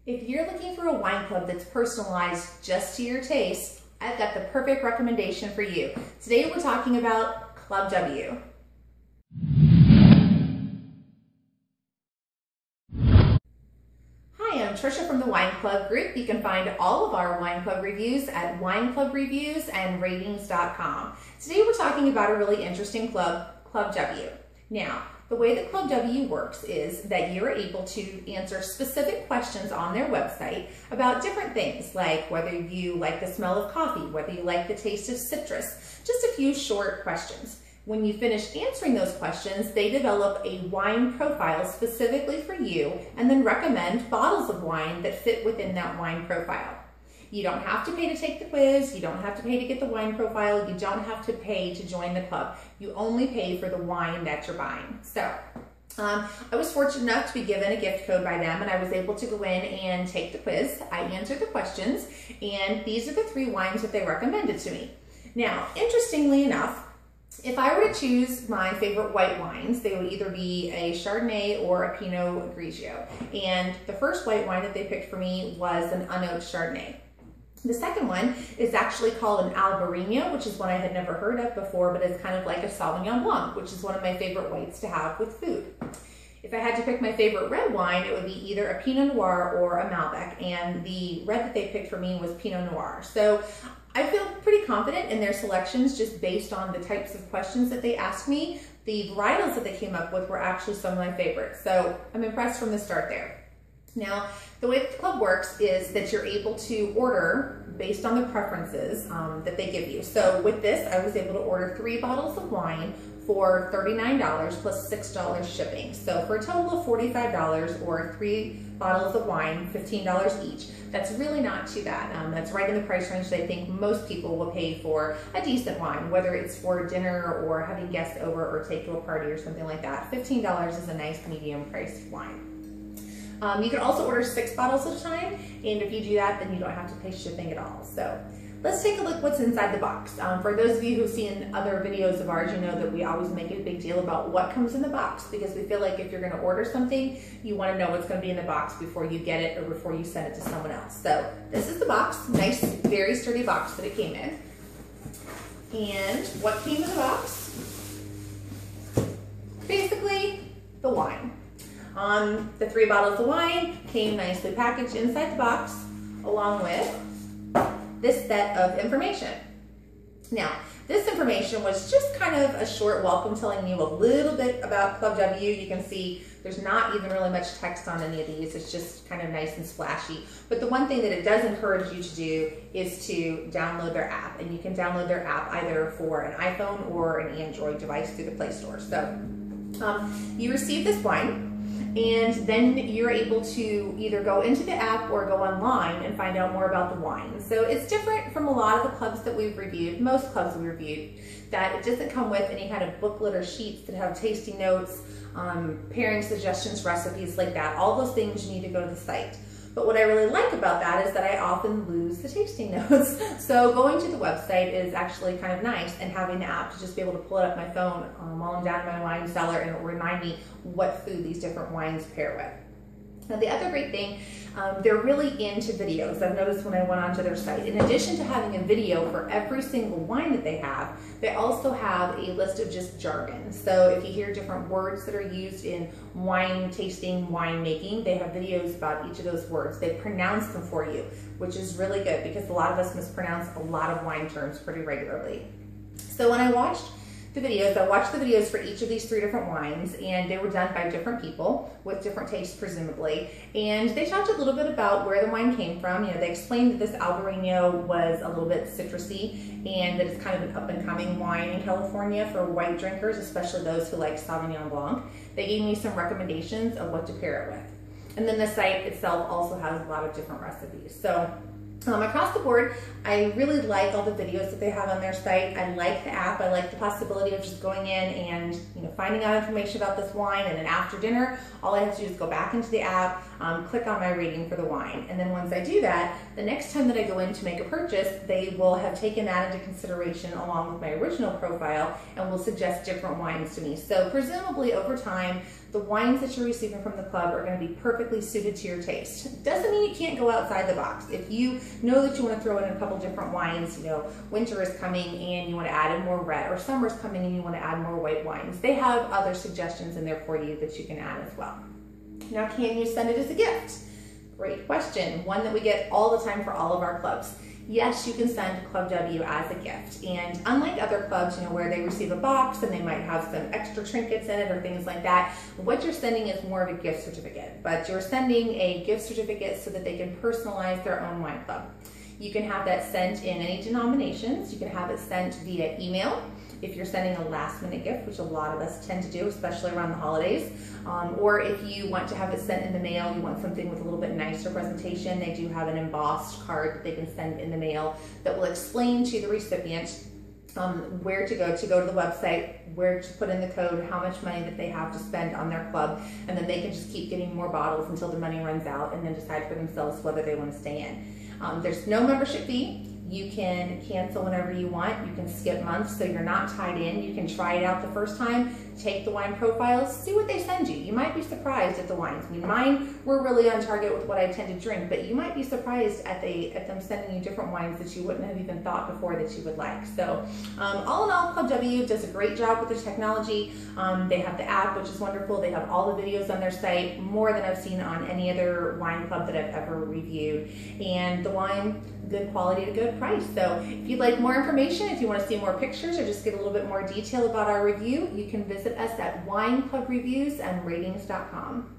If you're looking for a wine club that's personalized just to your taste, I've got the perfect recommendation for you. Today we're talking about ClubW. Hi, I'm Tricia from the Wine Club Group. You can find all of our Wine Club reviews at wineclubreviewsandratings.com. Today we're talking about a really interesting club, ClubW. Now, the way that ClubW works is that you're able to answer specific questions on their website about different things, like whether you like the smell of coffee, whether you like the taste of citrus, just a few short questions. When you finish answering those questions, they develop a wine profile specifically for you and then recommend bottles of wine that fit within that wine profile. You don't have to pay to take the quiz, you don't have to pay to get the wine profile, you don't have to pay to join the club. You only pay for the wine that you're buying. So, I was fortunate enough to be given a gift code by them and I was able to go in and take the quiz. I answered the questions and these are the 3 wines that they recommended to me. Now, interestingly enough, if I were to choose my favorite white wines, they would either be a Chardonnay or a Pinot Grigio. And the first white wine that they picked for me was an unoaked Chardonnay. The second one is actually called an Albarino, which is one I had never heard of before, but it's kind of like a Sauvignon Blanc, which is one of my favorite whites to have with food. If I had to pick my favorite red wine, it would be either a Pinot Noir or a Malbec, and the red that they picked for me was Pinot Noir. So I feel pretty confident in their selections just based on the types of questions that they asked me. The varietals that they came up with were actually some of my favorites, so I'm impressed from the start there. Now, the way that the club works is that you're able to order based on the preferences that they give you. So with this, I was able to order 3 bottles of wine for $39 plus $6 shipping. So for a total of $45 or 3 bottles of wine, $15 each. That's really not too bad. That's right in the price range that I think most people will pay for a decent wine, whether it's for dinner or having guests over or take to a party or something like that. $15 is a nice medium priced wine. You can also order 6 bottles at a time, and if you do that, then you don't have to pay shipping at all. So let's take a look what's inside the box. For those of you who've seen other videos of ours, you know that we always make a big deal about what comes in the box because we feel like if you're gonna order something, you wanna know what's gonna be in the box before you get it or before you send it to someone else. So this is the box, nice, very sturdy box that it came in. And what came in the box? Basically, the wine. The 3 bottles of wine came nicely packaged inside the box along with this set of information. Now, this information was just kind of a short welcome telling you a little bit about ClubW. You can see there's not even really much text on any of these. It's just kind of nice and splashy. But the one thing that it does encourage you to do is to download their app. And you can download their app either for an iPhone or an Android device through the Play Store. So you receive this wine. And then you're able to either go into the app or go online and find out more about the wine. So it's different from a lot of the clubs that we've reviewed, most clubs we've reviewed, that it doesn't come with any kind of booklet or sheets that have tasting notes, pairing suggestions, recipes like that. All those things you need to go to the site. But what I really like about that is that I often lose the tasting notes. So going to the website is actually kind of nice, and having the app to just be able to pull it up my phone while I'm down in my wine cellar and it will remind me what food these different wines pair with. Now the other great thing, they're really into videos. I've noticed when I went onto their site, in addition to having a video for every single wine that they have, they also have a list of just jargon. So if you hear different words that are used in wine tasting, wine making, they have videos about each of those words. They pronounce them for you, which is really good because a lot of us mispronounce a lot of wine terms pretty regularly. So when I watched the videos, I watched the videos for each of these 3 different wines, and they were done by different people with different tastes presumably, and they talked a little bit about where the wine came from. You know, they explained that this Albarino was a little bit citrusy and that it's kind of an up-and-coming wine in California for white drinkers, especially those who like Sauvignon Blanc. They gave me some recommendations of what to pair it with. And then the site itself also has a lot of different recipes. So across the board, I really like all the videos that they have on their site. I like the app. I like the possibility of just going in and finding out information about this wine, and then after dinner, all I have to do is go back into the app. click on my rating for the wine. And then once I do that, the next time that I go in to make a purchase, they will have taken that into consideration along with my original profile and will suggest different wines to me. So presumably over time, the wines that you're receiving from the club are going to be perfectly suited to your taste. Doesn't mean you can't go outside the box. If you know that you want to throw in a couple different wines, you know, winter is coming and you want to add in more red, or summer's coming and you want to add more white wines, they have other suggestions in there for you that you can add as well. Now, can you send it as a gift? Great question. One that we get all the time for all of our clubs. Yes, you can send ClubW as a gift. And unlike other clubs, you know, where they receive a box and they might have some extra trinkets in it or things like that, what you're sending is more of a gift certificate. But you're sending a gift certificate so that they can personalize their own wine club. You can have that sent in any denominations. You can have it sent via email if you're sending a last minute gift, which a lot of us tend to do, especially around the holidays. Or if you want to have it sent in the mail, you want something with a little bit nicer presentation, they do have an embossed card that they can send in the mail that will explain to the recipient where to go to the website, where to put in the code, how much money that they have to spend on their club, and then they can just keep getting more bottles until the money runs out and then decide for themselves whether they want to stay in. There's no membership fee. You can cancel whenever you want. You can skip months, so you're not tied in. You can try it out the first time, take the wine profiles, see what they send you. You might be surprised at the wines. I mean, mine were really on target with what I tend to drink, but you might be surprised at them sending you different wines that you wouldn't have even thought before that you would like. So all in all, ClubW does a great job with the technology. They have the app, which is wonderful. They have all the videos on their site, more than I've seen on any other wine club that I've ever reviewed. And the wine, good quality at a good price. So if you'd like more information, if you want to see more pictures or just get a little bit more detail about our review, you can visit us at wineclubreviews and ratings.com.